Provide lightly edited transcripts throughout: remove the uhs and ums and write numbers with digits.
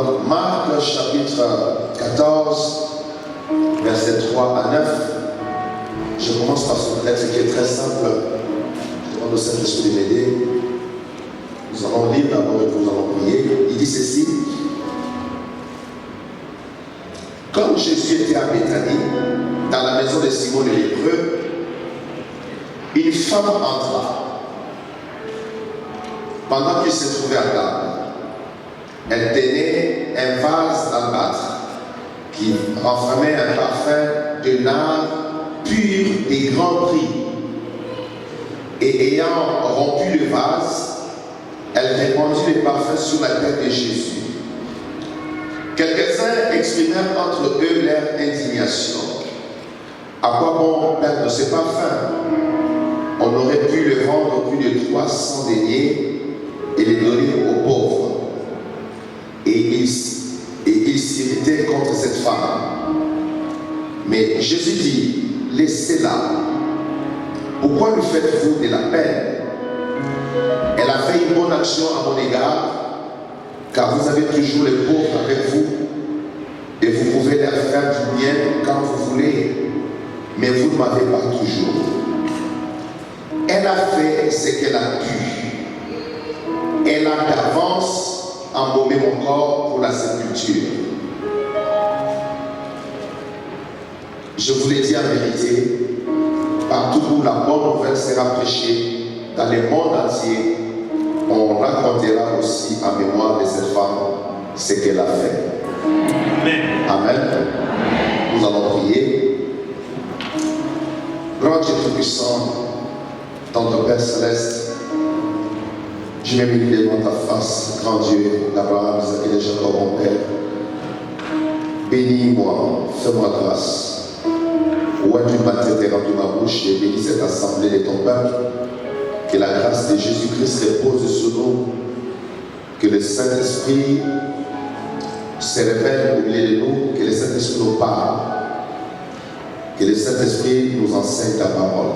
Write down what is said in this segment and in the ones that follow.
Donc, Marc chapitre 14, versets 3 à 9. Je commence par ce texte qui est très simple. Je demande au Saint-Esprit de m'aider. Nous allons lire d'abord et nous allons prier. Il dit ceci. Comme Jésus était à Béthanie, dans la maison de Simon le lépreux, une femme entra. Pendant qu'il se trouvait à table, elle tenait un vase d'albâtre qui renfermait un parfum de nard pur et grand prix. Et ayant rompu le vase, elle répandit le parfum sur la tête de Jésus. Quelques-uns exprimèrent entre eux leur indignation. À quoi bon perdre ce parfum? On aurait pu le vendre au prix de 300 deniers et les donner aux pauvres. Et ils s'irritaient contre cette femme. Mais Jésus dit, laissez-la. Pourquoi lui faites-vous de la peine? Elle a fait une bonne action à mon égard, car vous avez toujours les pauvres avec vous, et vous pouvez leur faire du bien quand vous voulez, mais vous ne m'avez pas toujours. Elle a fait ce qu'elle a pu. Elle a d'avance embaumé mon corps pour la sépulture. Je vous l'ai dit en vérité, partout où la bonne nouvelle sera prêchée, dans le monde entier, on racontera aussi en mémoire de cette femme ce qu'elle a fait. Amen. Amen. Nous allons prier. Grand Dieu Tout-Puissant, notre Père Céleste, je vais m'unir devant ta face, grand Dieu d'Abraham, Isaac et de Jacob, mon Père. Bénis-moi, fais-moi grâce. Où as-tu ma tête et rempli ma bouche et bénis cette assemblée de ton peuple. Que la grâce de Jésus-Christ repose sur nous. Que le Saint-Esprit se révèle au milieu de nous. Que le Saint-Esprit nous parle. Que le Saint-Esprit nous enseigne ta parole.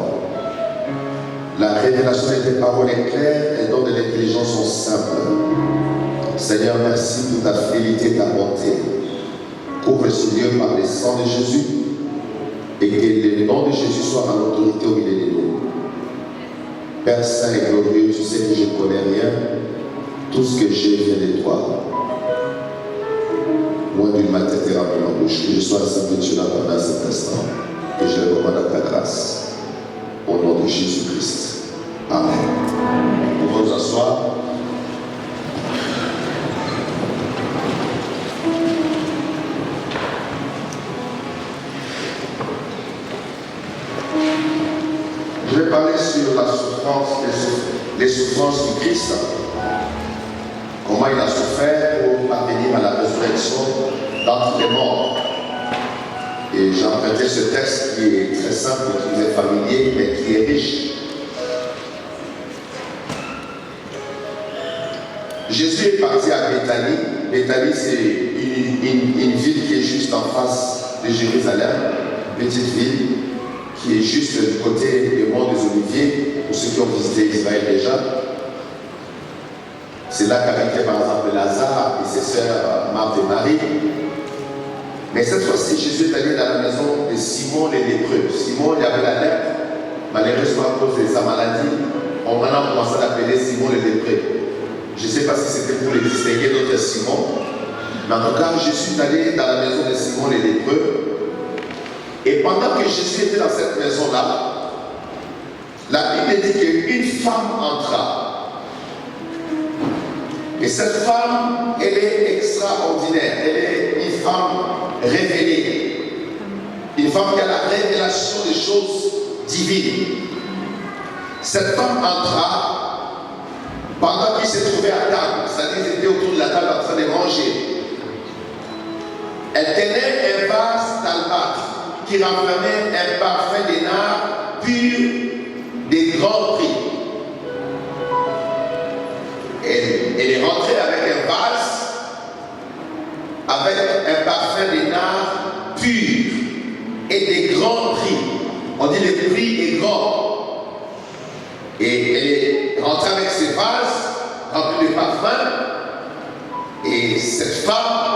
La révélation de tes paroles est claire et donne de l'intelligence au simple. Seigneur, merci pour ta fidélité et ta bonté. Couvre ce lieu par le sang de Jésus et que le nom de Jésus soit en autorité au milieu de nous. Père Saint et glorieux, tu sais que je ne connais rien. Tout ce que j'ai vient de toi. Loin d'une ma tête et remplie ma bouche, que je sois simple Dieu pendant cet instant. Que je le recommande à ta grâce. Au nom de Jésus-Christ. Amen. Nous pouvons nous asseoir. Je vais parler sur la souffrance, les souffrances du Christ. Comment il a souffert pour parvenir à la résurrection d'entre les morts. Et j'ai emprunté ce texte qui est très simple, qui vous est familier, mais qui est riche. Jésus est parti à Béthanie. Béthanie, c'est une ville qui est juste en face de Jérusalem, une petite ville qui est juste du côté du mont des Oliviers, pour ceux qui ont visité Israël déjà. C'est là qu'habitaient par exemple Lazare et ses sœurs Marthe et Marie. Mais cette fois-ci, Jésus est allé dans la maison de Simon le lépreux. Simon, il avait la lèpre. Malheureusement, à cause de sa maladie, on a maintenant commencé à l'appeler Simon le lépreux. Je ne sais pas si c'était pour le distinguer d'autres Simon. Mais en tout cas, Jésus est allé dans la maison de Simon le lépreux. Et pendant que Jésus était dans cette maison-là, la Bible dit qu'une femme entra. Et cette femme, elle est extraordinaire. Elle est une femme révélée. Une femme qui a la révélation des choses divines. Cette femme entra pendant qu'il se trouvait à table. C'est-à-dire qu'il était autour de la table en train de manger. Elle tenait un vase d'albâtre qui renfermait un parfum de nard pur de grand prix. Elle est rentrée avec un vase, avec un parfum de nard pur et de grand prix. On dit le prix est grand. Et elle est rentrée avec ce vase rempli de parfum. Et cette femme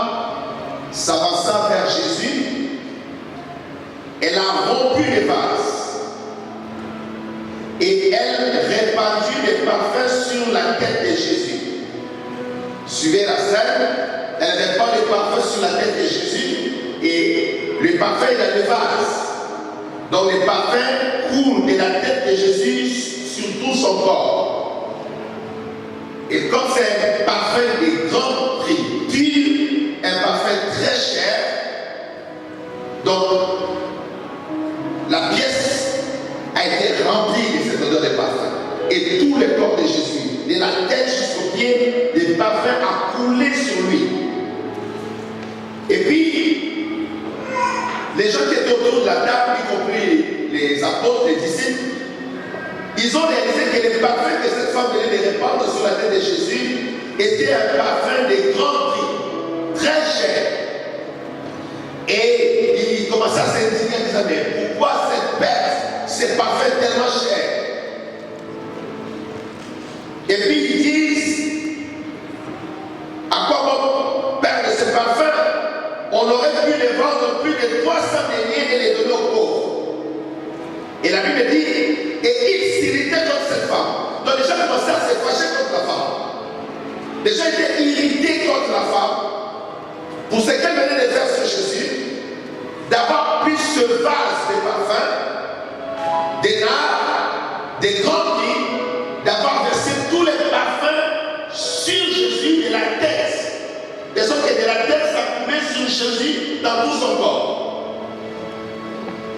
suivait la scène, elle répand le parfum sur la tête de Jésus et le parfum est dans le vase. Donc le parfum coule de la tête de Jésus sur tout son corps. Et comme c'est un parfum de grand prix, pur, un parfum très cher, donc la pièce a été remplie de cette odeur de parfum. Et tout le corps de Jésus, de la tête jusqu'aux pieds, le parfum a coulé sur lui. Et puis, les gens qui étaient autour de la table, y compris les apôtres, les disciples, ils ont réalisé que le parfum que cette femme venait de répandre sur la tête de Jésus était un parfum de grand prix, très cher. Et ils commençaient à s'indigner en disant, mais pourquoi cette perte, ce parfum tellement cher? Et puis ils disent, à quoi bon perdre ce parfum? On aurait pu les vendre plus de 300 deniers et les donner aux pauvres. Et la Bible dit, et ils s'irritaient contre cette femme. Donc les gens commençaient à se fâcher contre la femme. Les gens étaient irrités contre la femme pour ce qu'elle venait de faire sur Jésus, d'avoir pris ce vase de parfum, des nards, des grands prix, d'avoir versé tous les parfums sur Jésus de la tête. De sorte que de la tête, ça coulait sur Jésus dans tout son corps.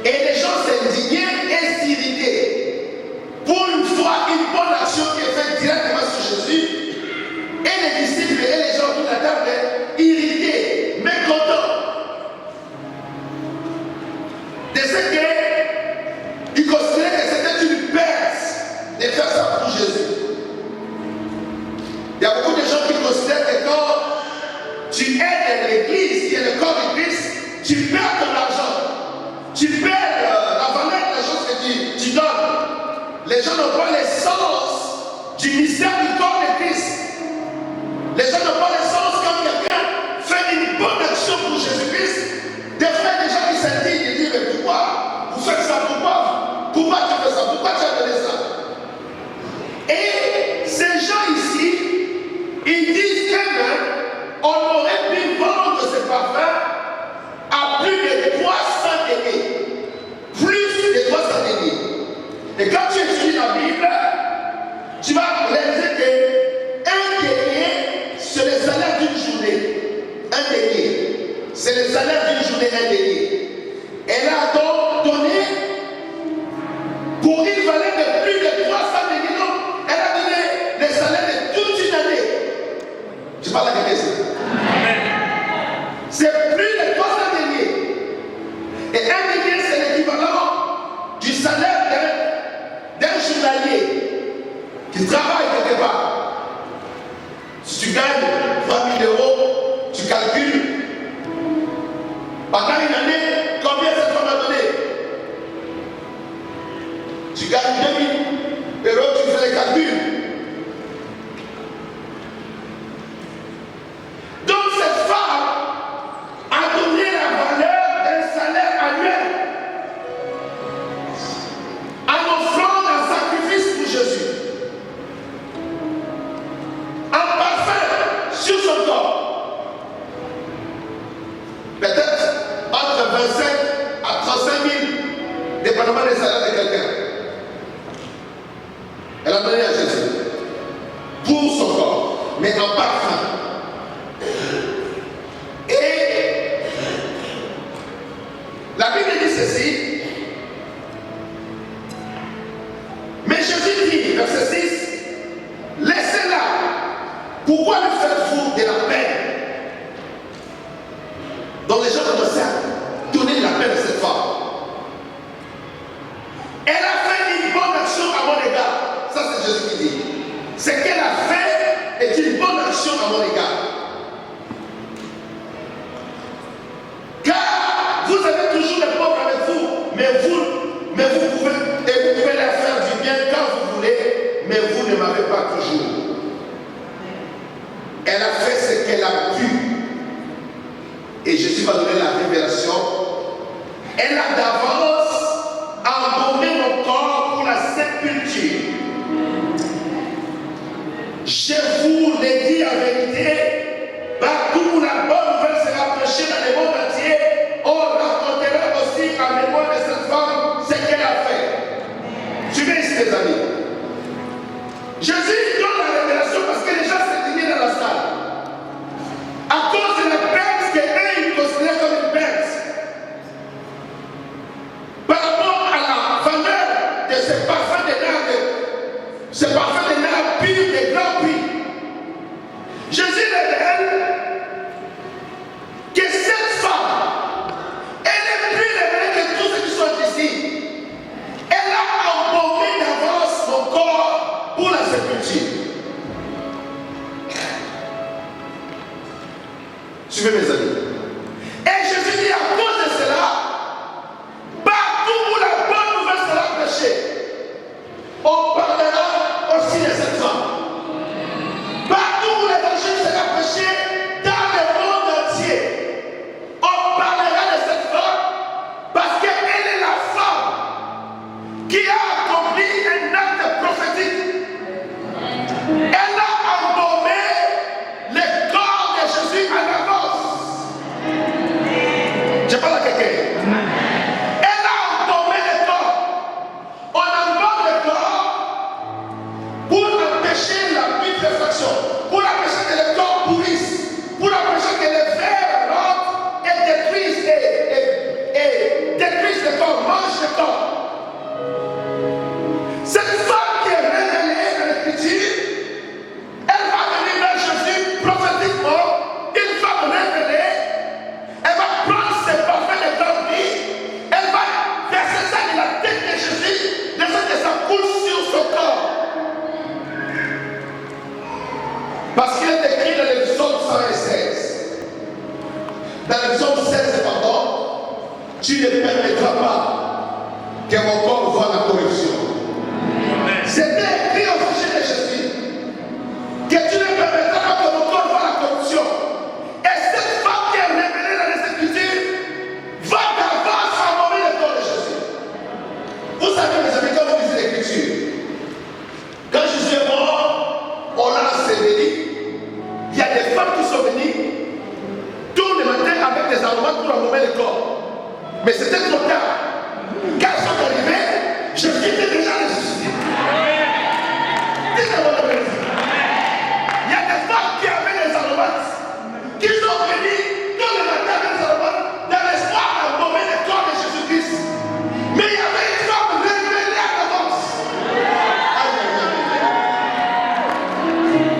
Et les gens s'indignaient et s'irritaient. Pour une fois, une bonne action qui est faite directement sur Jésus, et les disciples et les gens de la table irrités, mécontents. De ce qu'ils considéraient que c'était une perte de faire ça pour Jésus. Il y a beaucoup de gens qui considèrent que quand tu aides l'église, qui est le corps de Christ, tu perds ton argent. Tu perds la valeur des choses que tu donnes. Les gens n'ont pas l'essence du mystère du corps de Christ. Les gens n'ont pas l'essence quand quelqu'un fait une bonne action pour Jésus-Christ. Des fois, des gens qui s'indignent et disent, mais pourquoi vous faites ça? Pourquoi tu fais ça? Pourquoi tu as donné ça? Et ces gens ici, ils disent qu'on aurait pu vendre ce parfum à plus de 300 deniers. Plus de 300 deniers. Et quand tu étudies la Bible, tu vas réaliser qu'un denier, c'est le salaire d'une journée. Un denier. C'est le salaire d'une journée, un denier. Elle a donc donné pour une valeur de plus de 300 deniers. Non, elle a donné le salaire de toute une année. Tu parles à quelqu'un ici? C'est plus de 300 deniers. Et un denier, c'est l'équivalent du salaire d'un journalier qui travaille quelque part. Si tu gagnes 3 000 euros, tu calcules. Pendant une année, combien cette femme a donné? Tu gagnes 2 000 euros, tu fais les calculs. Donc cette femme a donné la valeur d'un salaire annuel en offrant un sacrifice pour Jésus. Un parfum sur son corps. Peut-être entre 25 à 35 000, dépendamment des salaires de quelqu'un. Elle a donné à Jésus pour son corps, mais en parfum. Et la Bible dit ceci. Mais Jésus dit, verset 6, laissez-la. Pourquoi lui faites-vous de la peine? Donc les gens commençaient à donner de la peine à cette femme. Elle a fait une bonne action à mon égard. Ça c'est Jésus qui dit. Ce qu'elle a fait est une bonne action à mon égard. Car vous avez toujours les pauvres avec vous, mais vous pouvez leur faire du bien quand vous voulez, mais vous ne m'avez pas toujours. Elle a fait ce qu'elle a pu. Et Jésus va donner la révélation. Elle a d'avance abandonné mon corps pour la sépulture. Je vous l'ai dit en vérité, où la bonne nouvelle sera prêchée dans le monde entier, on racontera aussi en mémoire de cette femme ce qu'elle a fait. Suivez ici les amis. Jésus donne la révélation parce que les gens s'indignaient dans la salle. À cause de la perte qu'eux ils considéraient comme une perte. Par rapport à la valeur de ce parfum de nerfs pur, de grands prix. Jésus révèle que cette femme, elle est plus révélée que tous ceux qui sont ici. Elle a embaumé d'avance mon corps pour la sépulture. Suivez mes amis. Et Jésus dit à cause de cela, partout où la bonne nouvelle sera prêchée, on parlera aussi de cette femme. Partout où l'évangile sera prêché dans le monde entier, on parlera de cette femme parce qu'elle est la femme qui a accompli un acte prophétique. Elle a embaumé le corps de Jésus en avance. Je parle à quelqu'un. Elle a embaumé le corps. On embaume le corps pour empêcher la putréfaction, pour empêcher que le corps pourrisse, pour empêcher que les vers rentrent et détruisent le corps, mangent le corps. Cette femme qui est révélée dans l'Écriture, elle va venir vers Jésus prophétiquement, une femme révélée, elle va prendre ses parfums de grand prix, elle va verser ça dans la tête de Jésus, de sorte que ça coule sur son corps. Parce qu'il est écrit dans le psaume 116, dans le psaume 16, pardon, tu ne permettras pas que mon corps voie la corruption. C'était écrit au sujet de Jésus que tu ne permettras pas que mon corps voie la corruption. Et cette femme qui est révélée dans les Écritures va d'avance embaumer le corps de Jésus. Vous savez, mes amis, quand vous lisez l'Écriture, quand Jésus est mort, on l'a enseveli. Il y a des femmes qui sont venues tout le matin avec des aromates pour embaumer le corps. Mais c'était trop tard. Quand elles sont arrivées, Jésus était déjà ressuscité. Dites-moi la vérité. Il y a des femmes qui avaient des aromates, qui sont venues tout le matin avec des aromates dans l'espoir d'embaumer le corps de Jésus-Christ. Mais il y avait une femme révélée à l'avance.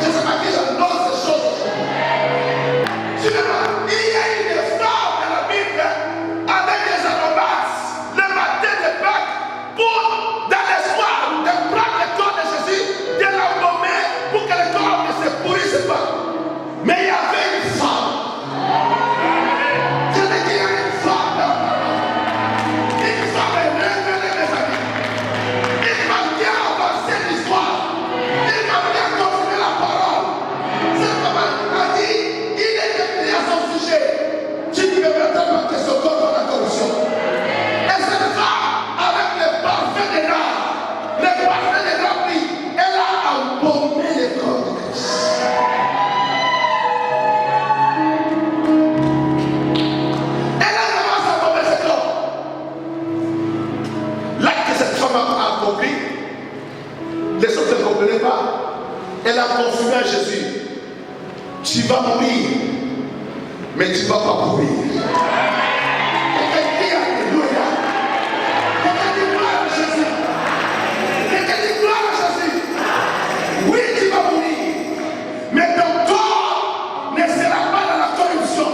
Je ne sais pas qui j'annonce ces choses. Suivez-moi. Il y a une femme dans la Bible avec des aromates le matin de Pâques pour, dans l'espoir de prendre le corps de Jésus, de l'embaumer pour que le corps ne se pourrisse pas. Mais il y avait une femme. Je dis qu'il y a une femme là. Une femme est révélée, mes amis. Une femme qui a avancé l'histoire. Une femme qui a confirmé la parole. Cette femme a dit, il est écrit à son sujet. Tu ne peux pas que son corps dans la corruption. Et cette femme, avec le parfum des larmes, le parfum des remplis, elle a embaumé le corps de Christ. Elle a commencé à embaumer ce corps. L'acte que cette femme a accompli, les autres ne comprenaient pas. Elle a confirmé à Jésus, tu vas mourir, mais tu ne vas pas mourir. Quelqu'un dit Alléluia. Quelqu'un dit gloire à Jésus. Quelqu'un dit gloire à Jésus. Oui, tu vas mourir, mais ton corps ne sera pas dans la corruption.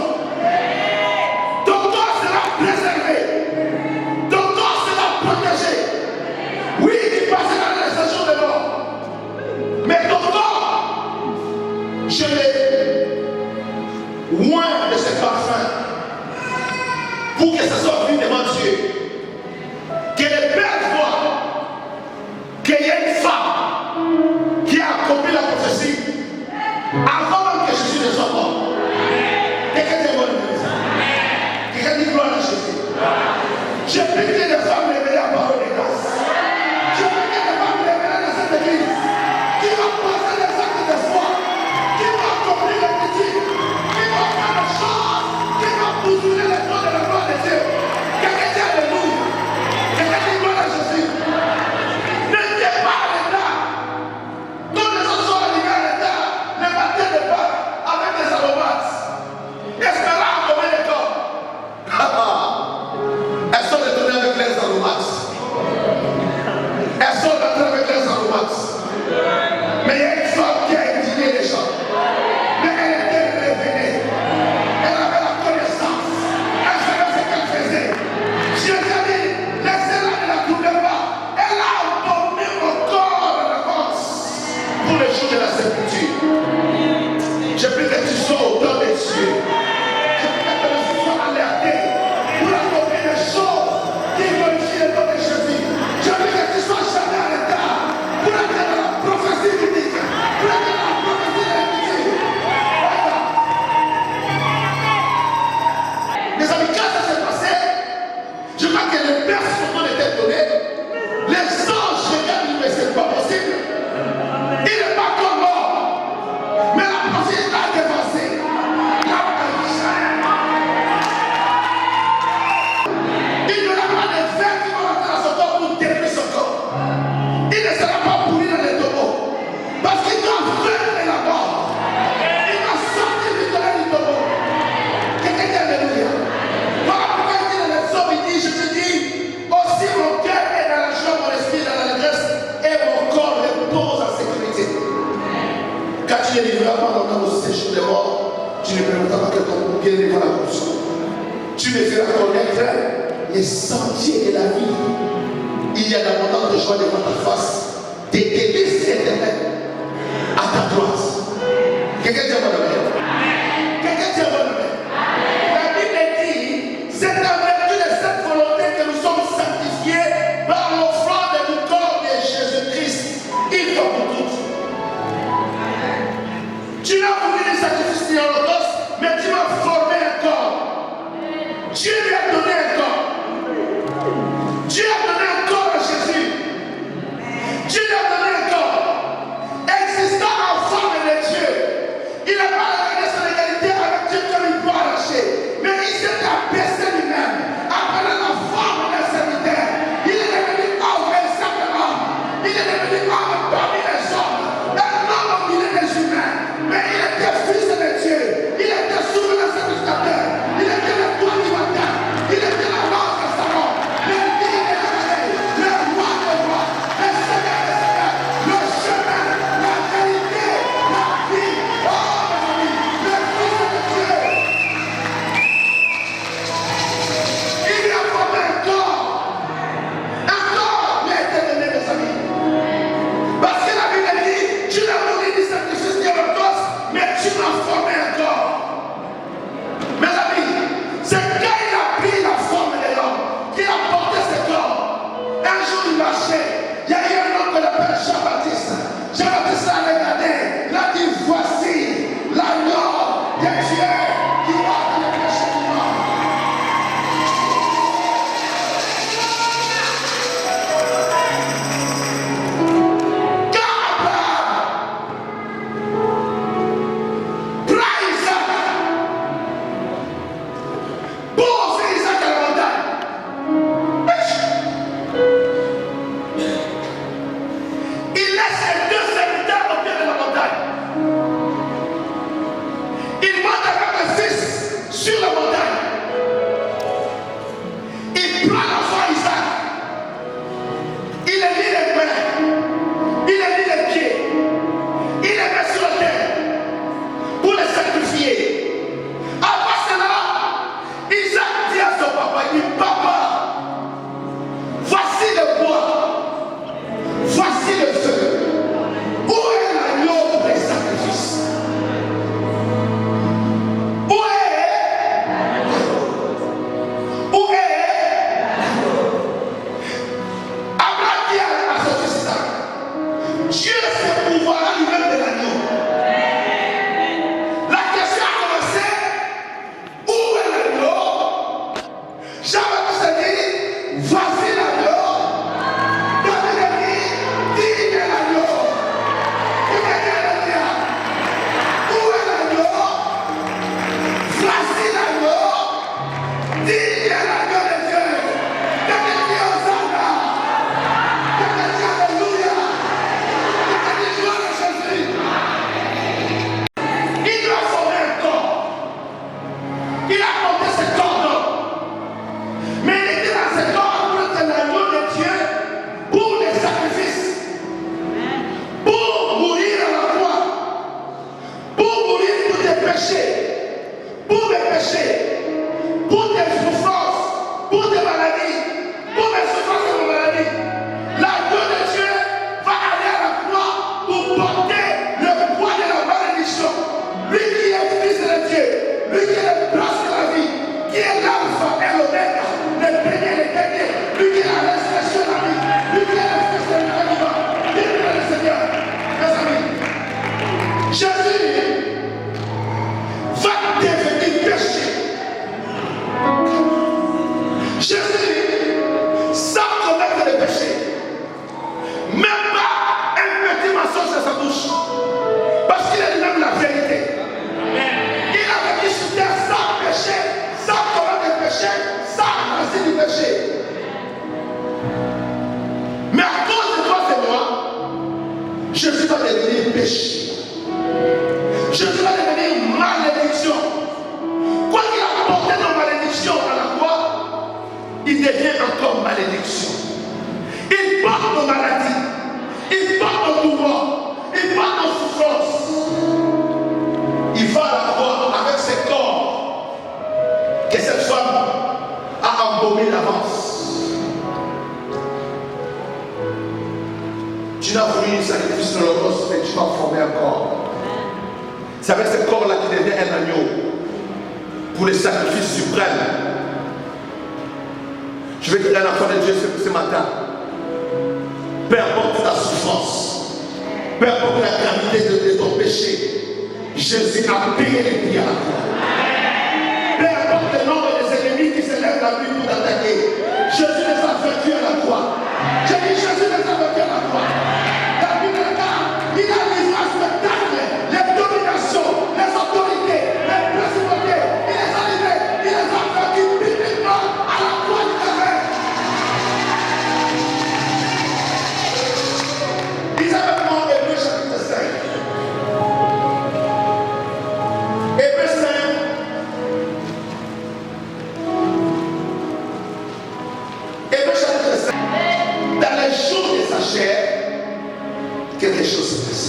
Ton corps sera préservé. Ton corps sera protégé. Oui, tu passeras dans les stations de mort. Mais ton corps, je l'ai loin de ce parfum pour que ce soit vu devant Dieu. Que le Père voit qu'il y a une femme qui a accompli la prophétie avant même que Jésus ne soit mort. Quelqu'un dit gloire à Jésus. Quelqu'un dit gloire à Jésus. J'ai prié des femmes révélées à parole de grâce. J'ai prié des femmes révélées dans cette église qui vont passer des actes de foi, qui vont accomplir la petite, qui vont faire pendant dans le séjour des morts, tu ne permettras pas que ton bien-aimé voie la corruption. Tu me feras connaître les sentiers de la vie. Il y a d'abondance de joie devant ta face, des délices éternelles à ta droite. Quelqu'un dit un bon amen. Quelqu'un dit un bon amen. La Bible dit, c'est en vertu de cette volonté que nous sommes sanctifiés par l'offrande du corps de Jésus-Christ, une fois pour toutes. Tu n'as voulu des sacrifices ni holocauste, mais tu m'as formé un corps. Dieu lui a donné un corps. Dieu a donné un corps à Jésus. Dieu lui a donné un corps. Existant en forme de Dieu. Il n'a pas regardé son égalité avec Dieu comme il peut arracher. Mais il s'est abaissé lui-même. Apprenant la forme d'un serviteur. Il est devenu homme, un simple homme. Il est devenu homme parmi les hommes. Un homme au milieu des humains. Mais il était fils de Dieu. Il était souverain sacrificateur. Il était le roi du matin. Il était la base de Salomon. Le digne de l'année. Le roi des rois. Le seigneur des seigneurs. Le chemin. La vérité. La vie. Oh mes amis. Le fils de Dieu. Il lui a formé un corps. Un corps lui a été donné, mes amis. Parce que la Bible dit, tu n'as voulu ni sacrifice ni holocauste, mais tu m'as formé un corps. Mes amis, c'est quand il a pris la forme de l'homme, qu'il a porté ce corps. Un jour il marchait, il y a eu un homme qu'on appelle Jean-Baptiste. Jean-Baptiste l'a regardé, il a dit, voici l'agneau de Dieu qui ôte le péché du monde. connu d'avance. Tu n'as voulu un sacrifice de l'holocauste, mais tu vas former un corps. C'est avec ce corps-là qui devient un agneau pour les sacrifices suprêmes. Je vais dire à l'enfant de Dieu ce matin. Peu importe ta souffrance, peu importe la gravité de ton péché, Jésus a payé les prix à la croix. Peu importe le nombre des ennemis qui se lèvent la nuit pour t'attaquer, Jésus les a vaincus à la croix. J'ai dit Jésus les a vaincus à la croix. La Bible regarde, il a livré un spectacle, les dominations, les autorités, les principautés, il les a livrés, il les a vaincus publiquement à la croix du Calvaire. Lisez avec moi Hébreux chapitre 5. Hébreux 5. Hébreux chapitre 5. Dans les jours de sa chair, quelque chose se passe.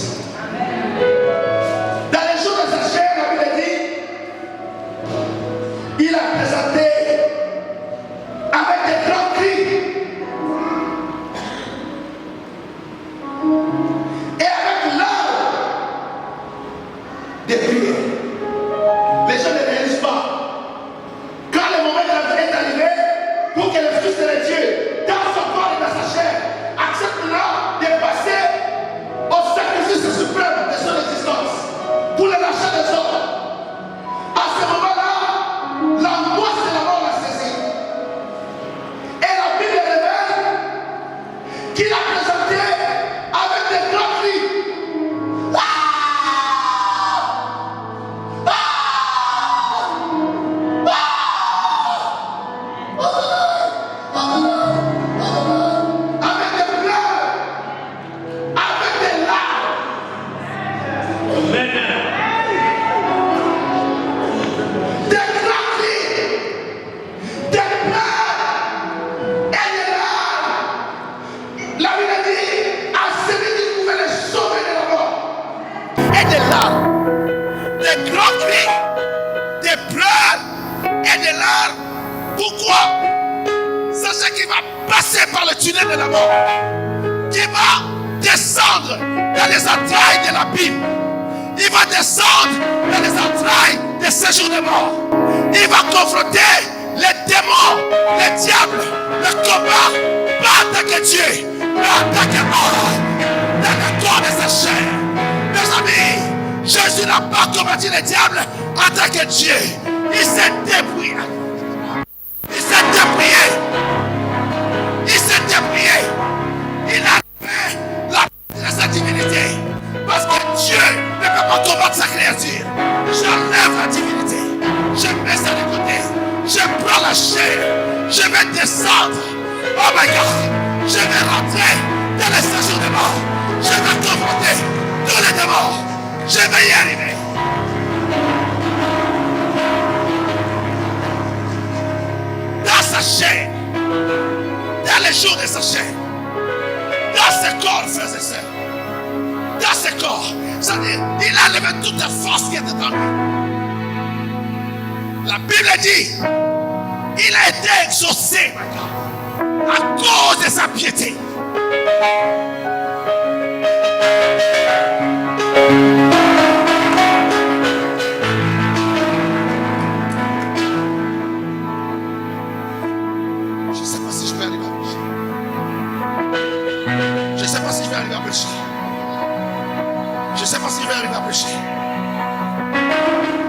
Dans les jours de sa chair, la Bible dit, il a présenté avec des grands cris et avec l'âme des prières. Les gens ne réalisent pas. Quand le moment est arrivé, pour que le Fils de Dieu, dans son corps et dans sa chair, accepte là de passer au sacrifice suprême de son existence pour le rachat des hommes. À ce moment-là, l'angoisse de la mort l'a saisi. Et la Bible révèle qu'il a présenté avec des grands cris. Avec des pleurs, avec des larmes. Des grands cris, des pleurs et des larmes. La Bible dit à celui qui pouvait les sauver de la mort. Et des larmes, des grands cris, des pleurs et des larmes. Pourquoi? Sachez qu'il va passer par le tunnel de la mort, qui va descendre dans les entrailles de l'abîme. Il va descendre dans les entrailles des séjours de mort. Il va confronter les démons, les diables, le combat, pas en tant que Dieu, mais en tant que mort, dans le corps de sa chair. Mes amis, Jésus n'a pas combattu les diables en tant que Dieu. Il s'est débrouillé. Il s'est débrouillé. Il s'est débrouillé. Il a fait la partie de sa divinité. Parce que Dieu ne peut pas combattre sa créature. J'enlève la divinité. Je mets ça de côté. Je prends la chair. Je vais descendre. Oh my God. Je vais rentrer dans les séjours de mort. Je vais confronter tous les démons. Je vais y arriver. Dans sa chair. Dans les jours de sa chair. Dans ses corps, frères et sœurs. Dans ses corps. C'est-à-dire, il a levé toute la force qui était en lui. La Bible dit, il a été exaucé à cause de sa piété. Je ne sais pas si je vais arriver à prêcher. Je ne sais pas si je vais arriver à prêcher. Je ne sais pas si je vais arriver à prêcher.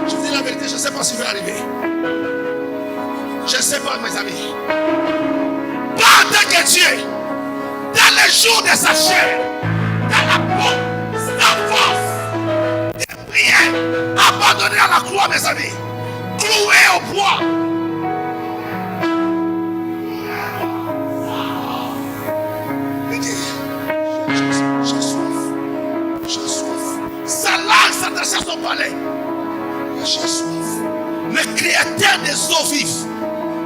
Je vous dis la vérité, je ne sais pas si je vais arriver. Je ne sais pas, mes amis. Pas en tant que Dieu, dans les jours de sa chair, dans la peau, sa force, des prières, abandonnées à la croix, mes amis, clouées au bois. Il dit, j'ai soif. Sa langue s'attache à son palais. J'ai soif. Le créateur des eaux vives,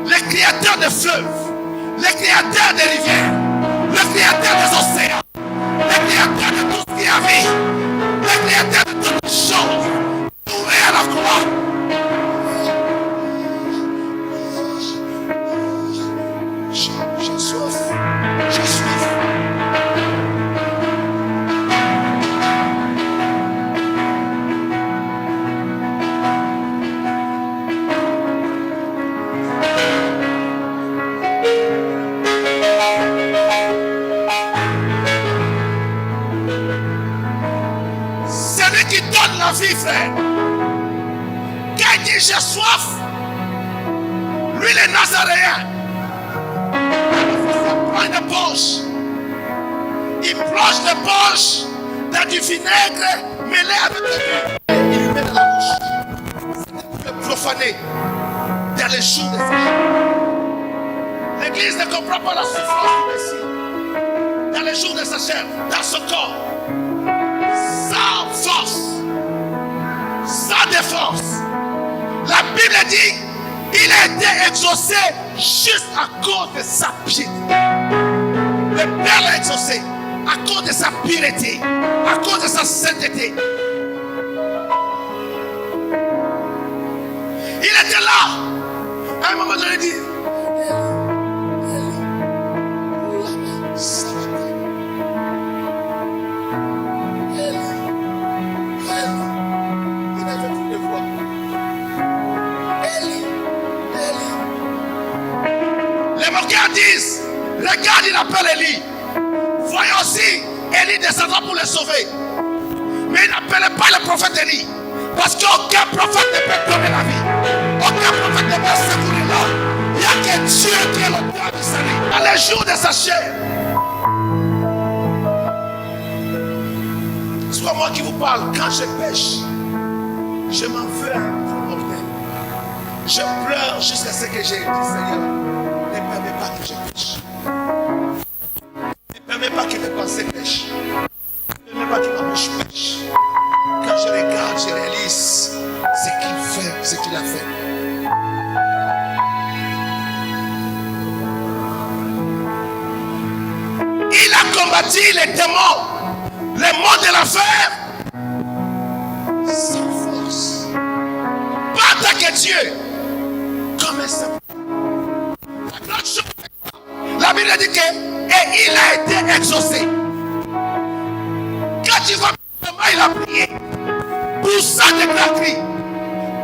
le créateur des fleuves, le créateur des rivières, le créateur des océans, le créateur de tout ce qui a vie, le créateur de toutes les choses, trouvé à la croix. frères. Quand il dit j'ai soif, lui les Nazaréens, il prend une poche. Il plonge l'éponge dans du vinaigre mêlé avec de l'eau. Il lui met dans la bouche. C'est le profaner dans les jours de sa chair. L'église ne comprend pas la souffrance du Messie dans les jours de sa chair, dans son corps. Sans force, sans défense. La Bible dit il a été exaucé juste à cause de sa piété. Le Père l'a exaucé à cause de sa pureté, à cause de sa sainteté. Il était là. À un moment donné, il dit il n'avait plus de voix. Les moqueurs disent regarde, il appelle Élie. Voyons aussi, Élie descendra pour le sauver. Mais il n'appelait pas le prophète Élie. Parce qu'aucun prophète ne peut donner la vie. Aucun prophète ne peut secourir l'homme. Il n'y a que Dieu qui est l'auteur du salut. Dans les jours de sa chair. C'est pas moi qui vous parle. Quand je pêche, je m'en veux à mon mortel. Je pleure jusqu'à ce que j'ai dit, Seigneur, ne permets pas que je pêche. Ne permets pas que mes pensées pêchent. Ne permets pas que ma bouche pêche. Quand je regarde, je réalise ce qu'il fait, ce qu'il a fait. Il a combattu les démons, les maux de l'enfer, sans force. Pas tant que Dieu, comme un simple. La grande chose, la Bible dit que et il a été exaucé. Quand tu vois comment il a prié, poussant de grands cris,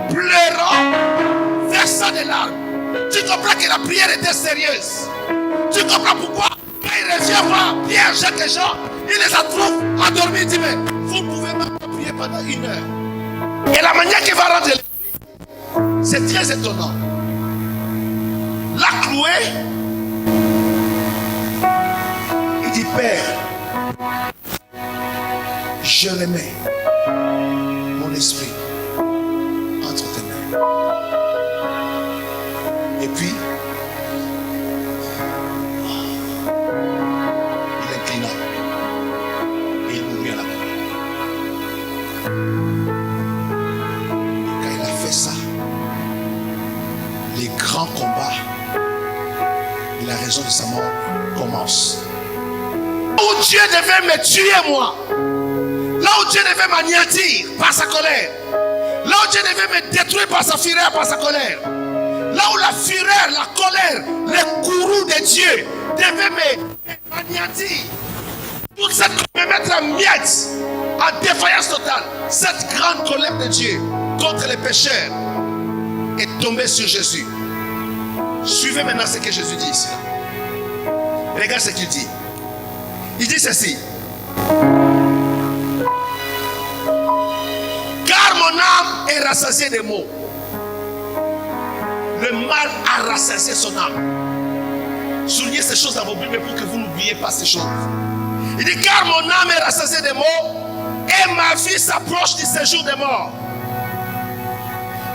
pleurant, versant des larmes, tu comprends que la prière était sérieuse. Tu comprends pourquoi quand il revient voir Pierre, Jacques et Jean, il les a trouvés endormis. Il dit mais vous ne pouvez même pas prier pendant 1 heure. Et la manière qu'il va rendre l'esprit, c'est très étonnant. L'a cloué. Il dit Père, je remets mon esprit entre tes mains. Et puis, il inclina et il mourut à la mort. Quand il a fait ça, les grands combats et la raison de sa mort commencent. Là où Dieu devait me tuer moi, là où Dieu devait m'anéantir par sa colère, là où Dieu devait me détruire par sa fureur, par sa colère, là où la fureur, la colère, le courroux de Dieu devait m'anéantir, toute cette me mettre en miettes, en défaillance totale, cette grande colère de Dieu contre les pécheurs est tombée sur Jésus. Suivez maintenant ce que Jésus dit ici. Regarde ce qu'il dit. Il dit ceci. Car mon âme est rassasiée de maux. Le mal a rassasié son âme. Soulignez ces choses dans vos Bibles pour que vous n'oubliez pas ces choses. Il dit car mon âme est rassasiée de maux et ma vie s'approche du séjour des morts.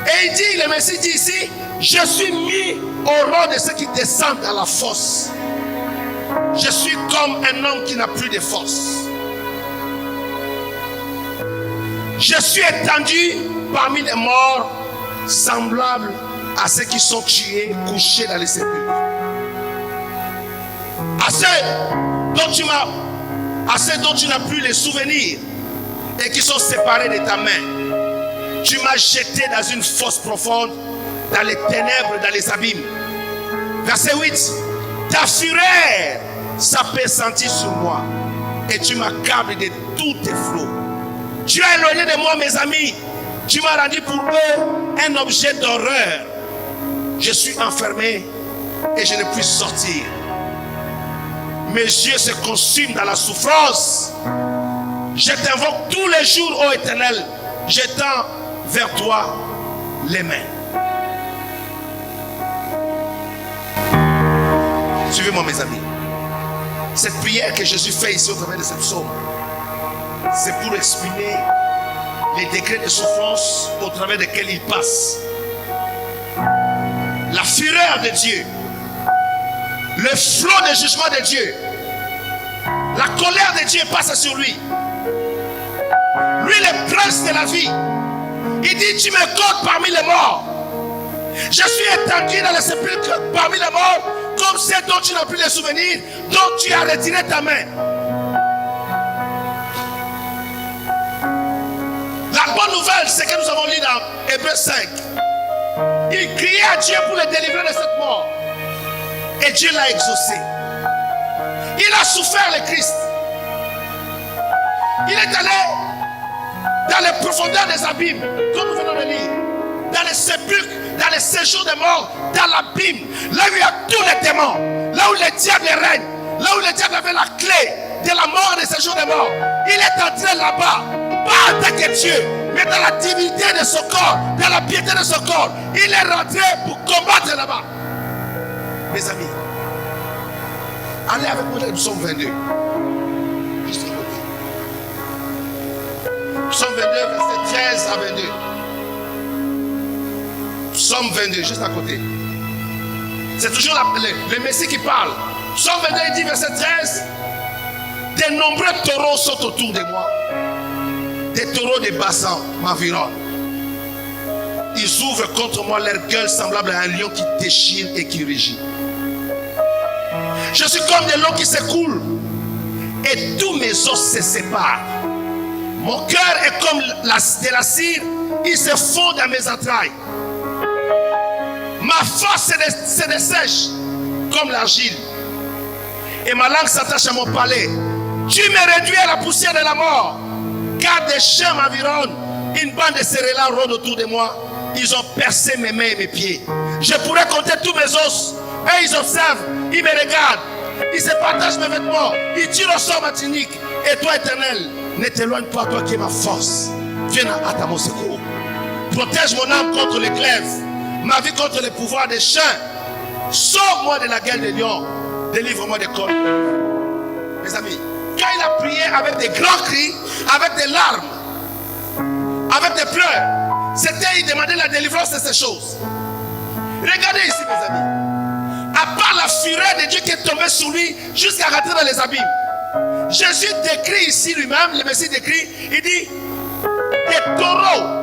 Et il dit, le Messie dit ici, je suis mis au rang de ceux qui descendent à la fosse. Je suis comme un homme qui n'a plus de force. Je suis étendu parmi les morts, semblables à ceux qui sont tués, couchés dans les sépulcres. À ceux dont tu n'as plus les souvenirs et qui sont séparés de ta main. Tu m'as jeté dans une fosse profonde, dans les ténèbres, dans les abîmes. Verset 8. Ta fureur s'apesantit sur moi et tu m'accables de tous tes flots. Tu as éloigné de moi mes amis. Tu m'as rendu pour eux un objet d'horreur. Je suis enfermé et je ne puis sortir. Mes yeux se consument dans la souffrance. Je t'invoque tous les jours, ô Éternel. J'étends vers toi les mains. Suivez-moi mes amis. Cette prière que Jésus fait ici au travers de cette psaume, c'est pour exprimer les degrés de souffrance au travers desquels il passe. La fureur de Dieu, le flot de jugement de Dieu, la colère de Dieu passe sur lui. Lui, le prince de la vie, il dit: tu me comptes parmi les morts. Je suis étendu dans le sépulcre parmi les morts, comme ceux dont tu n'as plus les souvenirs, dont tu as retiré ta main. La bonne nouvelle, c'est que nous avons lu dans Hébreux 5. Il criait à Dieu pour le délivrer de cette mort. Et Dieu l'a exaucé. Il a souffert le Christ. Il est allé dans les profondeurs des abîmes, comme nous venons de lire, dans les sépulcres, dans les séjours des morts, dans l'abîme, là où il y a tous les démons, là où le diable règne, là où le diable avait la clé de la mort et des séjours des morts. Il est entré là-bas, pas en tant que Dieu, mais dans la divinité de son corps, dans la piété de son corps. Il est rentré pour combattre là-bas. Mes amis, allez avec moi dans le psaume 22. Juste à côté. Psaume 22, verset 13 à 22. Psaume 22, juste à côté. C'est toujours le Messie qui parle. Psaume 22, il dit, verset 13: de nombreux taureaux sont autour de moi. Des taureaux de bassin m'environnent. Ils ouvrent contre moi leur gueule semblable à un lion qui déchire et qui rugit. Je suis comme de l'eau qui s'écoule et tous mes os se séparent. Mon cœur est comme de la cire, il se fond dans mes entrailles. Ma force se dessèche comme l'argile et ma langue s'attache à mon palais. Tu me réduis à la poussière de la mort, car des chiens m'environnent. Une bande de céréales rôde autour de moi. Ils ont percé mes mains et mes pieds. Je pourrais compter tous mes os. Et ils observent, ils me regardent. Ils se partagent mes vêtements. Ils tirent au sort ma tunique. Et toi, Éternel, ne t'éloigne pas, toi qui es ma force. Viens à mon secours. Protège mon âme contre les glaives, ma vie contre les pouvoirs des chiens. Sauve-moi de la gueule des lions. Délivre-moi des corps. Mes amis, quand il a prié avec des grands cris, avec des larmes, avec des pleurs, c'était, il demandait la délivrance de ces choses. Regardez ici, mes amis. À part la fureur de Dieu qui est tombée sur lui jusqu'à rentrer dans les abîmes, Jésus décrit ici lui-même, le Messie décrit, il dit: des taureaux,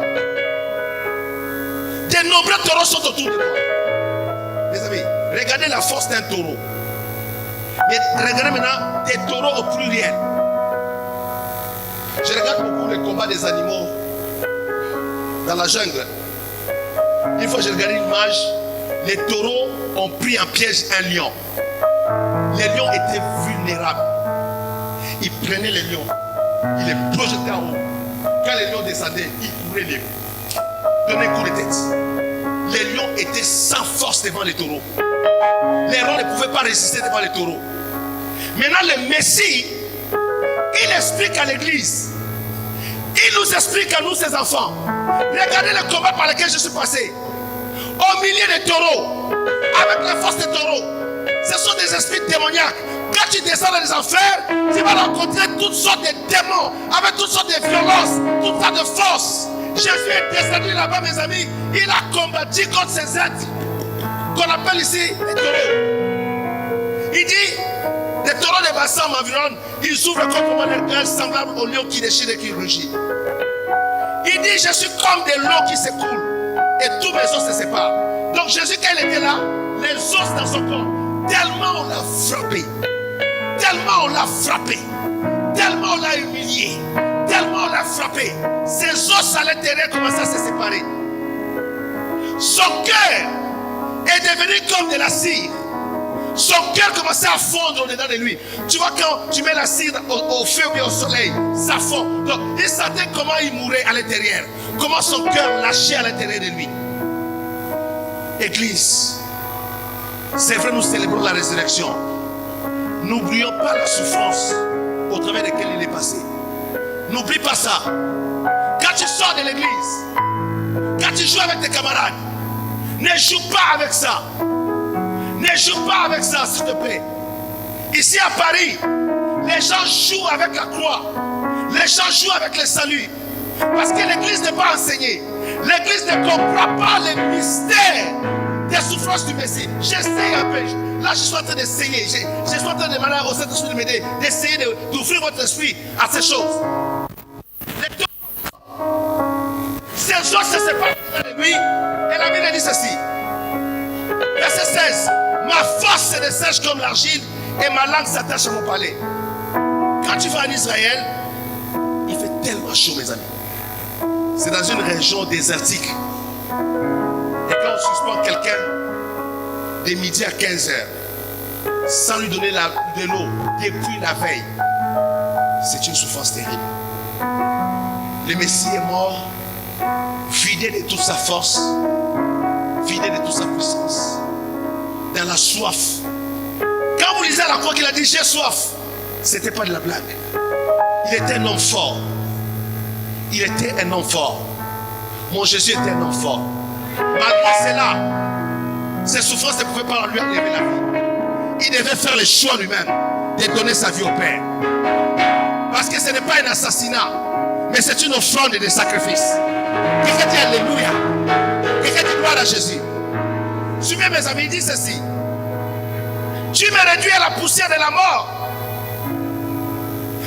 de nombreux taureaux sont autour de moi. Mes amis, regardez la force d'un taureau. Mais regardez maintenant des taureaux au pluriel. Je regarde beaucoup les combats des animaux dans la jungle. Une fois j'ai regardé une image, les taureaux ont pris en piège un lion. Les lions étaient vulnérables. Ils prenaient les lions, ils les projetaient en haut. Quand les lions descendaient, ils couraient les donnaient un coup de tête. Les lions étaient sans force devant les taureaux. Les lions ne pouvaient pas résister devant les taureaux. Maintenant le Messie, il explique à l'église, il nous explique à nous ses enfants. Regardez le combat par lequel je suis passé. Au milieu des taureaux, avec la force des taureaux, ce sont des esprits démoniaques. Quand tu descends dans les enfers, tu vas rencontrer toutes sortes de démons, avec toutes sortes de violences, toutes sortes de forces. Jésus est descendu là-bas, mes amis. Il a combattu contre ces êtres qu'on appelle ici les taureaux. Il dit: les taureaux des bassins m'environnent, ils ouvrent contre moi leur gueule semblable au lion qui déchire et qui rugit. Il dit: je suis comme de l'eau qui s'écoule et tous mes os se séparent. Donc Jésus, quand il était là, les os dans son corps, tellement on l'a frappé, tellement on l'a frappé, tellement on l'a humilié, tellement on l'a frappé, ses os à l'intérieur commençaient à se séparer. Son cœur est devenu comme de la cire. Son cœur commençait à fondre au-dedans de lui. Tu vois, quand tu mets la cire au feu ou bien au soleil, ça fond. Donc il sentait comment il mourait à l'intérieur, comment son cœur lâchait à l'intérieur de lui. Église, c'est vrai, nous célébrons la résurrection. N'oublions pas la souffrance au travers de laquelle il est passé. N'oublie pas ça. Quand tu sors de l'église, quand tu joues avec tes camarades, ne joue pas avec ça. Ne joue pas avec ça, s'il te plaît. Ici à Paris, les gens jouent avec la croix. Les gens jouent avec le salut. Parce que l'église n'est pas enseignée. L'église ne comprend pas les mystères des souffrances du Messie. J'essaie un peu. Là, je suis en train d'essayer. Je suis en train de demander au Saint-Esprit de m'aider, d'essayer d'ouvrir votre esprit à ces choses. Ces choses se séparent de lui. Et la Bible dit ceci. Verset 16. Ma force se dessèche comme l'argile et ma langue s'attache à mon palais. Quand tu vas en Israël, il fait tellement chaud, mes amis. C'est dans une région désertique. Et quand on suspend quelqu'un de midi à 15h, sans lui donner de l'eau depuis la veille, c'est une souffrance terrible. Le Messie est mort, vidé de toute sa force, vidé de toute sa puissance, dans la soif. Quand vous lisez à la croix qu'il a dit j'ai soif, c'était pas de la blague. Il était un homme fort. Il était un homme fort. Mon Jésus était un homme fort. Malgré cela, ses souffrances ne pouvaient pas lui enlever la vie. Il devait faire le choix lui-même de donner sa vie au Père. Parce que ce n'est pas un assassinat, mais c'est une offrande de sacrifice. Quelqu'un dit Alléluia. Quelqu'un dit gloire à Jésus. Suivez mes amis, il dit ceci. Tu me réduis à la poussière de la mort.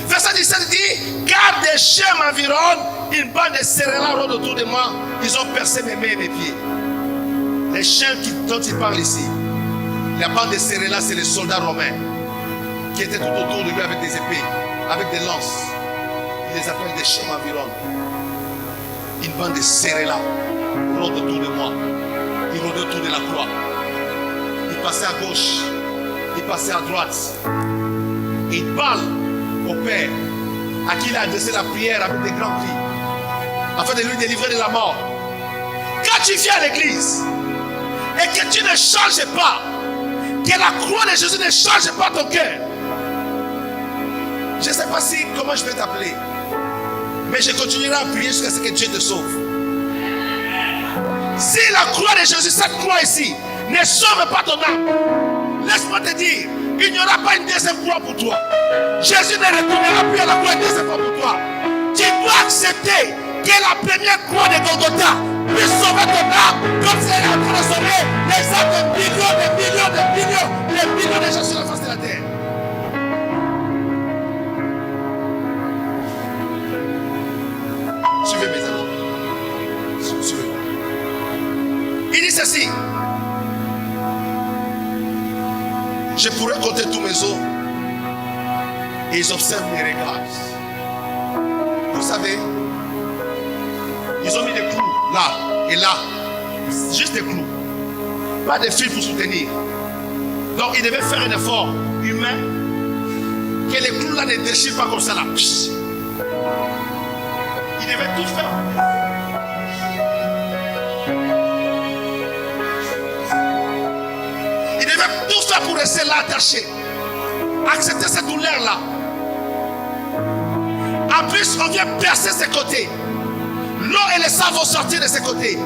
Verset 17 dit, car des chiens m'environnent, une bande de céréales rôde autour de moi, ils ont percé mes mains et mes pieds. Les chiens dont il parle ici, la bande de céréales, c'est les soldats romains qui étaient tout autour de lui avec des épées, avec des lances. Il les appelle des chiens m'environnent. Une bande de céréales rôde autour de moi. Il rôde autour de la croix. Il passait à gauche, il passait à droite. Et il parle au Père, à qui il a adressé la prière avec des grands cris, afin de lui délivrer de la mort. Quand tu viens à l'église et que tu ne changes pas, que la croix de Jésus ne change pas ton cœur, je ne sais pas comment je vais t'appeler, mais je continuerai à prier jusqu'à ce que Dieu te sauve. Si la croix de Jésus, cette croix ici, ne sauve pas ton âme, laisse-moi te dire, il n'y aura pas une deuxième croix pour toi. Jésus ne retournera plus à la croix une deuxième fois pour toi. Tu dois accepter que la première croix de Golgotha puisse sauver ton âme, comme c'est en train de sauver les âmes de millions de gens sur la face de la terre. Suivez mes amis. Suivez. Il dit ceci. Je pourrais compter tous mes os et ils observent mes regards. Vous savez, ils ont mis des clous là et là, juste des clous, pas de fils pour soutenir. Donc ils devaient faire un effort humain que les clous là ne déchirent pas comme ça là. Ils devaient tout faire. Tout ça pour rester là attaché. Accepter cette douleur là. En plus, on vient percer ses côtés. L'eau et le sang vont sortir de ses côtés.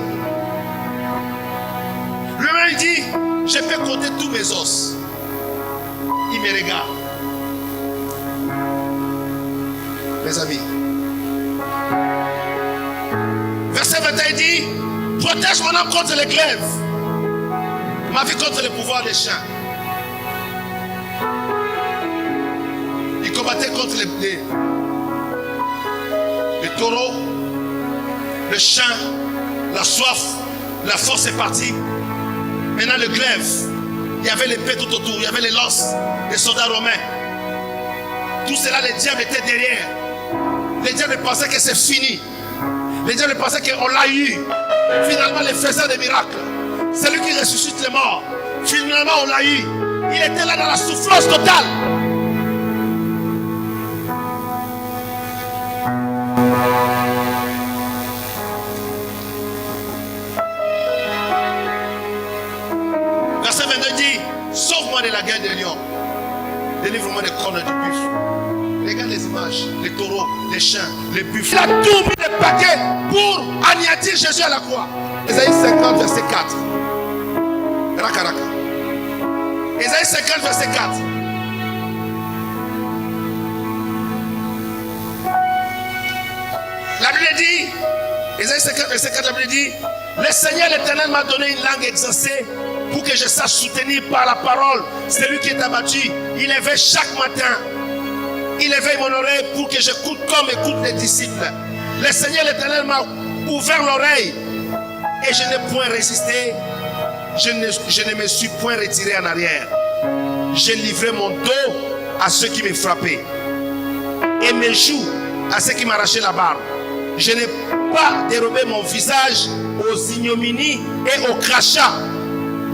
Lui-même dit, je peux compter tous mes os. Il me regarde. Mes amis. Verset 21 dit, protège mon âme contre les glaives, ma vie contre le pouvoir des chiens. Il combattait contre les taureaux, le chien, la soif, la force est partie. Maintenant le glaive, il y avait l'épée tout autour, il y avait les lances des soldats romains. Tout cela, les diables étaient derrière. Les diables pensaient que c'est fini. Les diables pensaient qu'on l'a eu. Finalement, les faiseurs des miracles, c'est lui qui ressuscite les morts. Finalement, on l'a eu. Il était là dans la souffrance totale. Verset 22 dit, sauve-moi de la guerre des lions. Délivre-moi des cornes du buffle. Regarde les images, les taureaux, les chiens, les buffles. Il a tout mis de paquets pour anéantir Jésus à la croix. Ésaïe 50, verset 4. Raka, raka. Ésaïe 50, verset 4. La Bible dit, Ésaïe 50, verset 4, la Bible dit, le Seigneur l'Éternel m'a donné une langue exaucée pour que je sache soutenir par la parole celui qui est abattu. Il éveille chaque matin. Il éveille mon oreille pour que j'écoute comme écoutent les disciples. Le Seigneur l'Éternel m'a ouvert l'oreille et je n'ai point résisté. Je ne me suis point retiré en arrière. J'ai livré mon dos à ceux qui me frappaient et mes joues à ceux qui m'arrachaient la barbe. Je n'ai pas dérobé mon visage aux ignominies et aux crachats.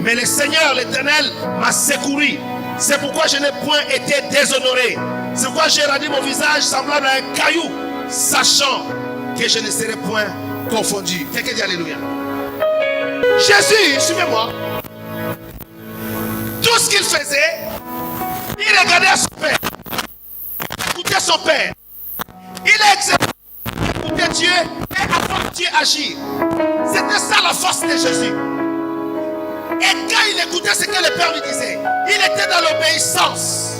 Mais le Seigneur l'Éternel m'a secouru. C'est pourquoi je n'ai point été déshonoré. C'est pourquoi j'ai rendu mon visage semblable à un caillou, sachant que je ne serai point confondu. Quelqu'un dit alléluia. Jésus, suivez-moi. Tout ce qu'il faisait, il regardait à son Père. Il écoutait son Père. Il écoutait Dieu et avant Dieu agir. C'était ça la force de Jésus. Et quand il écoutait ce que le Père lui disait, il était dans l'obéissance.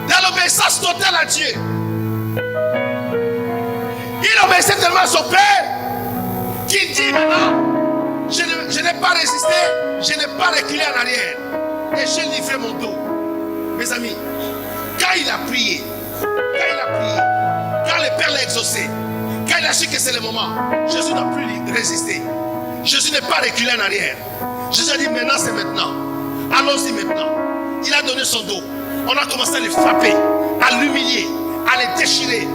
Dans l'obéissance totale à Dieu. Il obéissait tellement à son Père qu'il dit maintenant, je n'ai pas résisté, je n'ai pas reculé en arrière. Et j'ai livré mon dos. Mes amis, quand il a prié, quand le Père l'a exaucé, quand il a su que c'est le moment, Jésus n'a plus résisté. Jésus n'est pas reculé en arrière. Jésus a dit maintenant c'est maintenant. Allons-y maintenant. Il a donné son dos. On a commencé à le frapper, à l'humilier, à le déchirer,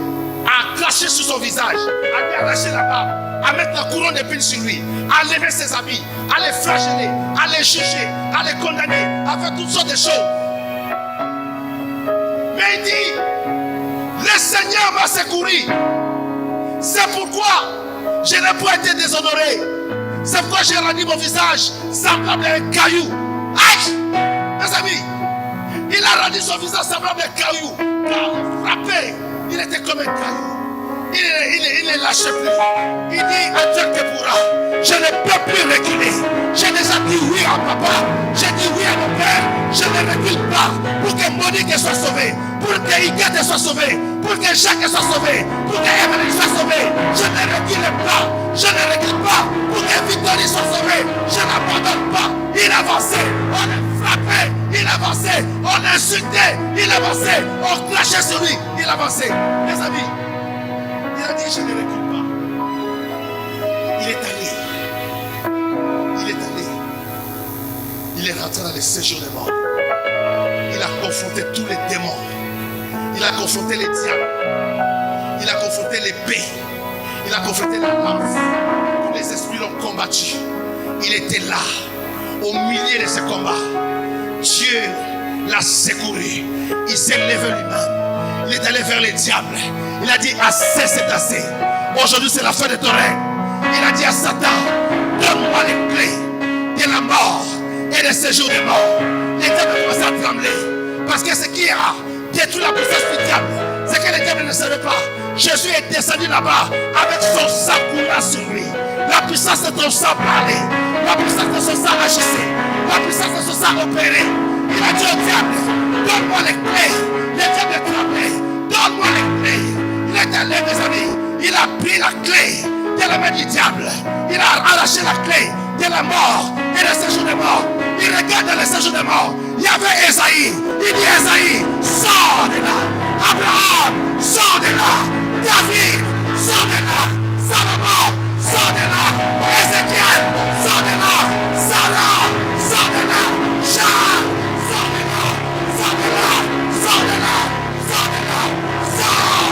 à cracher sur son visage, à lui arracher la barbe, à mettre la couronne d'épines sur lui, à lever ses habits, à les flageller, à les juger, à les condamner, à faire toutes sortes de choses. Mais il dit, le Seigneur m'a secouru. C'est pourquoi je n'ai pas été déshonoré. C'est pourquoi j'ai rendu mon visage semblable à un caillou. Aïe! Mes amis, il a rendu son visage semblable à un caillou. Quand il frappait, il était comme un caillou. Il ne lâchait plus. Il dit, Dieu te pourra. Je ne peux plus reculer. J'ai déjà dit oui à papa. J'ai dit oui à mon père. Je ne recule pas pour que Monique soit sauvée, pour que Iguette soit sauvée, pour que Jacques soit sauvé, pour que Emeline soit sauvée. Je ne recule pas. Je ne recule pas pour que Victorie soit sauvée. Je n'abandonne pas. Il avançait. On le frappait. Il avançait. On l'insultait. Il avançait. On crachait sur lui. Il avançait. Mes amis, il a dit je ne recule pas. Il est allé. Il est allé. Il est rentré dans les séjours des morts. Il a confronté tous les démons. Il a confronté les diables. Il a confronté l'épée. Il a confronté la lance. Tous les esprits l'ont combattu. Il était là, au milieu de ce combat. Dieu l'a secouru. Il s'est levé lui-même. Il est allé vers les diables. Il a dit assez, c'est assez. Aujourd'hui c'est la fin de ton règne. Il a dit à Satan, donne-moi les clés de la mort et de ce jour de mort. Les diables commencent à trembler. Parce que ce qui a détruit la puissance du diable, c'est que les diables ne savaient pas. Jésus est descendu là-bas avec son sang coulant sur lui. La puissance de ton sang parlait. La puissance de son sang agissait. La puissance de son sang opérait. Il a dit au diable, donne-moi les clés. Les diables tremblaient. Donne-moi les clés. Il est allé, mes amis. Il a pris la clé de la main du diable. Il a arraché la clé de la mort et de séjour de mort. Il regarde dans le séjour de mort. Il y avait Esaïe. Il dit Esaïe, sors de là. Abraham, sors de là. David, sors de là. Salomon, sors de là. Ézéchiel, sors de là. Sarah, sors de là. Jean, sors de là. Sors de là. Sors de là. Sors de là. Sors.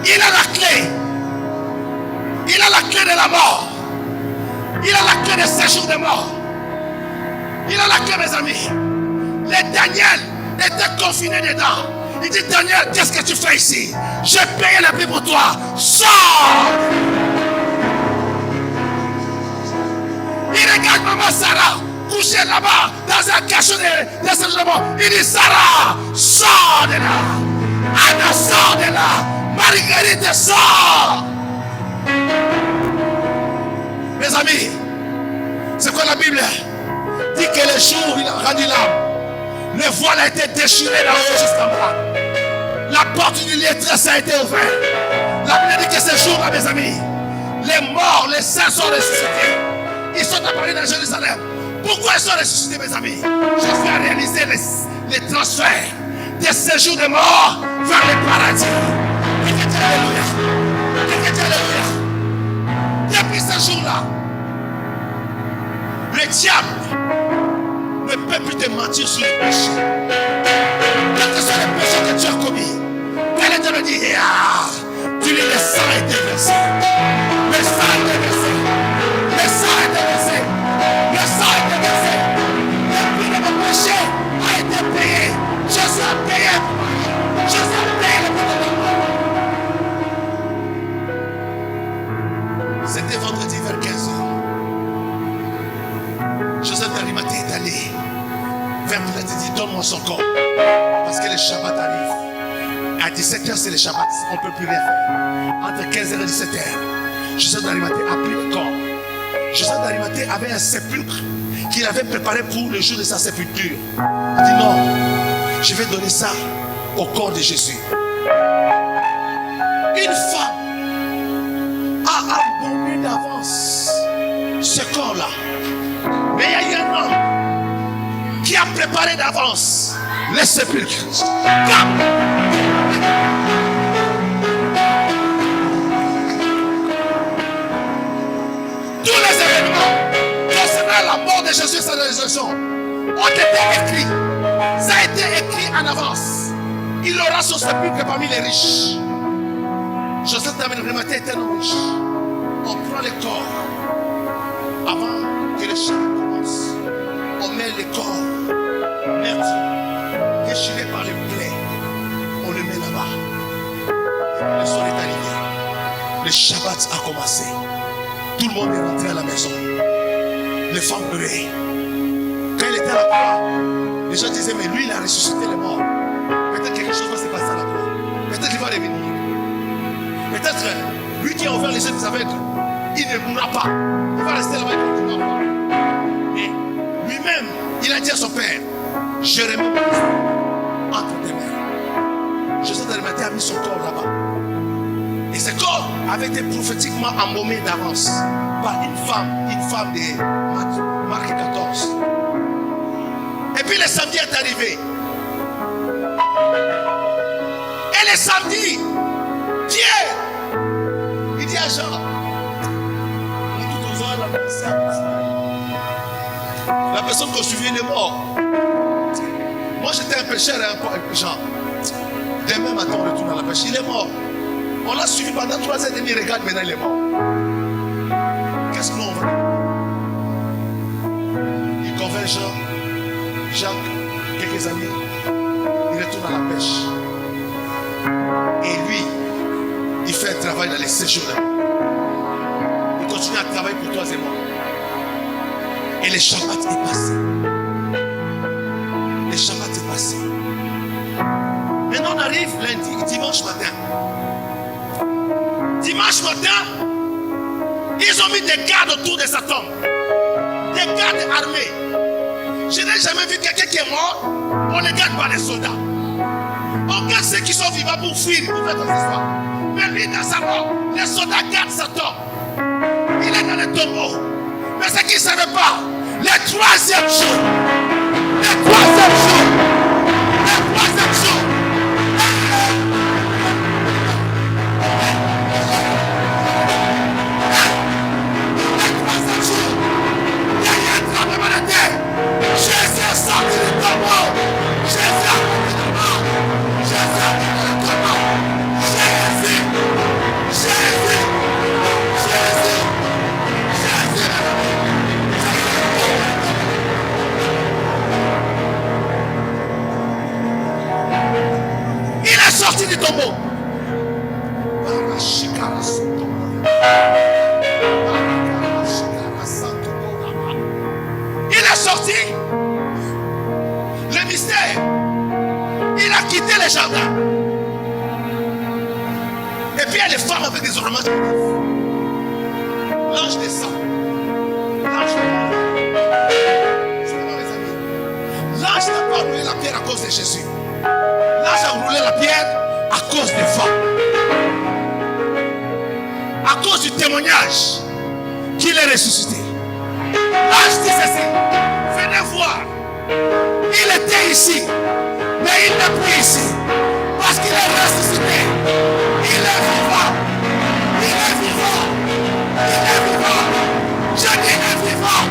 Il a la clé. Il a la clé de la mort. Il a la clé de séjour de mort. Il a la clé, mes amis. Les Daniel était confiné dedans. Il dit, Daniel, qu'est-ce que tu fais ici? J'ai payé le prix pour toi. Sors! Il regarde maman Sarah couché là-bas dans un cachot de séjournement. Il dit Sarah, sors de là. Anna, sort de là. Marguerite, sort. Mes amis, c'est quoi la Bible dit que le jour où il a rendu l'âme, le voile a été déchiré d'en haut jusqu'en bas. La porte du lieu-tresse a été ouverte. La Bible dit que ce jour-là, mes amis, les morts, les saints sont ressuscités. Ils sont apparus dans Jérusalem. Pourquoi ils sont ressuscités, mes amis? Jésus a réalisé les transferts des séjours des morts vers le paradis. Alléluia. Alléluia. Depuis ce jour-là, le diable ne peut plus te mentir sur les péchés. Quels que soient les péchés que tu as commis, quel est le dit, tu dis le sang a été versé. Le sang a été versé. Le sang a été versé. Le sang a été versé. Le prix de mon péché a été payé. Jésus a payé. Jésus a payé le prix de mon péché. C'était vendredi vers 15h. Joseph d'Arimathée est allé vers Pilate et dit donne-moi son corps. Parce que le Shabbat arrive. À 17h c'est le Shabbat. On ne peut plus rien faire. Entre 15h et 17h, Joseph d'Arimathée a pris le corps. Joseph d'Arimathée avait un sépulcre qu'il avait préparé pour le jour de sa sépulture. Il dit non, je vais donner ça au corps de Jésus. Une femme a abandonné d'avance ce corps-là. Mais il y a eu un homme qui a préparé d'avance les sépulcres. Tous les événements concernant la mort de Jésus et sa résurrection ont été écrits. Ça a été écrit en avance. Il aura son sépulcre parmi les riches. Joseph d'Arimathée était un homme riche. On prend le corps avant que le chant commence. On met le corps meurtri, déchiré par les plaies. On le met là-bas. Et le soir est arrivé. Le Shabbat a commencé. Tout le monde est rentré à la maison. Les femmes pleuraient. Quand il était à la croix, les gens disaient mais lui il a ressuscité les morts. Peut-être quelque chose va se passer à la croix. Peut-être qu'il va revenir. Peut-être lui qui a ouvert les yeux des aveugles, il ne mourra pas. Il va rester là-bas et continuer à voir. Et lui-même, il a dit à son père, je remets mon esprit entre tes mains. Joseph d'Arimathée a mis son corps là-bas. Et ce corps avait été prophétiquement embaumé d'avance par une femme de Marc 14. Et puis le samedi est arrivé. Et le samedi, Dieu, il dit à Jean, la personne qu'on suivait est morte. Moi j'étais un pécheur et un pauvre Jean. Demain matin on retourne à la pêche. Il est mort. On l'a suivi pendant 3 ans et demi. Regarde maintenant il est mort. Qu'est-ce que nous on va dire? Il convainc Jean, Jacques, quelques années. Il retourne à la pêche. Et lui, il fait un travail dans les séjours. Il continue à travailler pour toi et moi. Et le Shabbat est passé. Le Shabbat est passé. Maintenant on arrive lundi, dimanche matin. Dimanche matin, ils ont mis des gardes autour de sa tombe. Des gardes armés. Je n'ai jamais vu quelqu'un qui est mort. On ne garde pas les soldats. On garde ceux qui sont vivants pour fuir, pour faire d'autres histoires. Mais lui, dans sa mort, les soldats gardent sa tombe. Il est dans le tombeau. Mais ce qu'ils ne savaient pas, le troisième jour, sorti du tombeau. Il est sorti. jardins. Et puis il y a les femmes avec des ornements. L'ange descend. L'ange n'a pas roulé la pierre à cause de Jésus. L'ange a roulé la pierre à cause des femmes. À cause du témoignage qu'il est ressuscité. L'ange dit ceci. Venez voir. Il était ici. Mais il n'est plus ici. Parce qu'il est ressuscité. Il est vivant. Il est vivant. Il est vivant. Je dis il est vivant.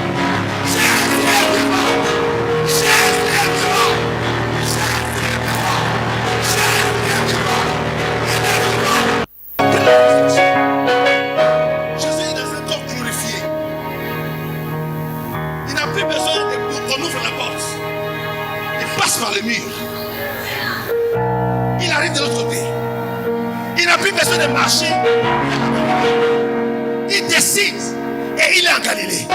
Jésus est vivant. Jésus est vivant. Jésus est vivant. Jésus est vivant. Il est vivant. Jésus est dans un corps glorifié. Il n'a plus besoin qu'on ouvre la porte. Il passe par le mur. Il arrive de l'autre côté. Il n'a plus besoin de marcher. Il décide et il est en Galilée.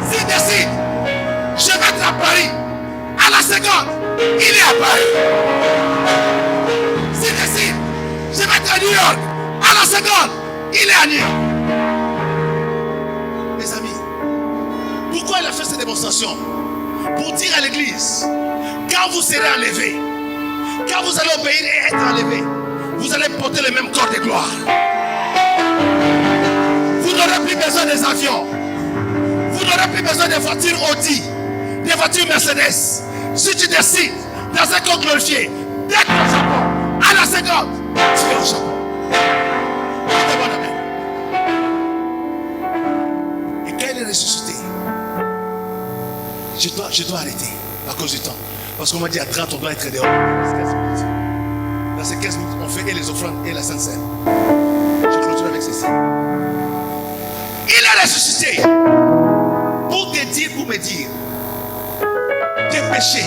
S'il décide, je vais être à Paris, à la seconde, il est à Paris. S'il décide, je vais être à New York, à la seconde, il est à New York. Mes amis, pourquoi il a fait cette démonstration? Pour dire à l'église, quand vous serez enlevés, quand vous allez obéir et être enlevés, vous allez porter le même corps de gloire. Vous n'aurez plus besoin des avions. Vous n'aurez plus besoin des voitures Audi, des voitures Mercedes. Si tu décides dans un corps glorifié d'être au Japon, à la seconde, tu es au Japon. Et quand il est ressuscité, je dois arrêter à cause du temps. Parce qu'on m'a dit à 30, on doit être dehors. Dans ces 15 minutes, on fait et les offrandes et la Sainte Seine. Je clôture avec ceci. Il est ressuscité pour te dire, pour me dire, tes péchés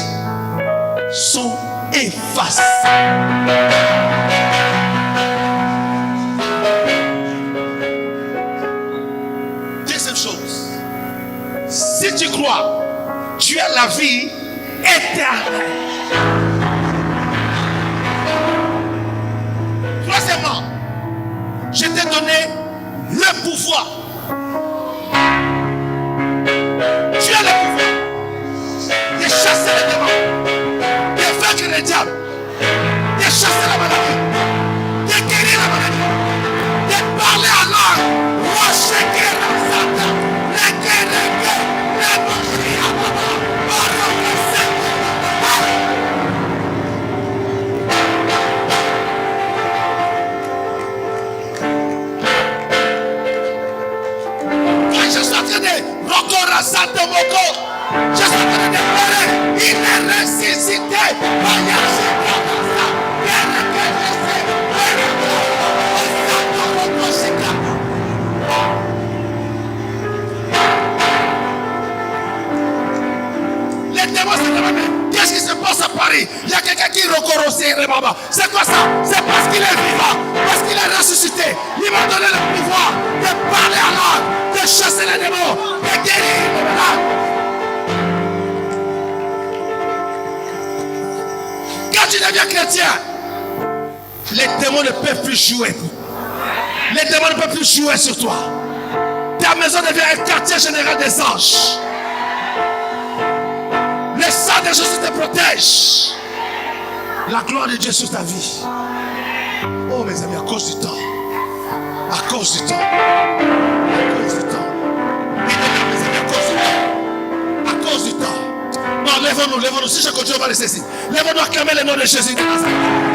sont effacés. Deuxième chose, si tu crois, tu as la vie éternelle. Troisièmement, je t'ai donné le pouvoir. Tu as le pouvoir de chasser les démons, de vaincre le diable, de chasser la maladie, de guérir la maladie, de parler à l'âme. Je suis en train de pleurer. Il est ressuscité. Les démons se demandent, qu'est-ce qui se passe à Paris? Il y a quelqu'un qui recourt aussi. C'est quoi ça? C'est parce qu'il est vivant, parce qu'il est ressuscité. Il m'a donné le pouvoir de parler à l'âme, de chasser les démons, de guérir les malades. Quand tu deviens chrétien, les démons ne peuvent plus jouer. Les démons ne peuvent plus jouer sur toi. Ta maison devient un quartier général des anges. Le sang de Jésus te protège. La gloire de Dieu sur ta vie. Oh mes amis, à cause du temps. À cause du temps. À cause du temps. Mes amis, à cause du temps. Non, lèvons-nous. Si je continue, on va rester ici. Lèvons-nous, acclamer le nom de Jésus de Nazareth.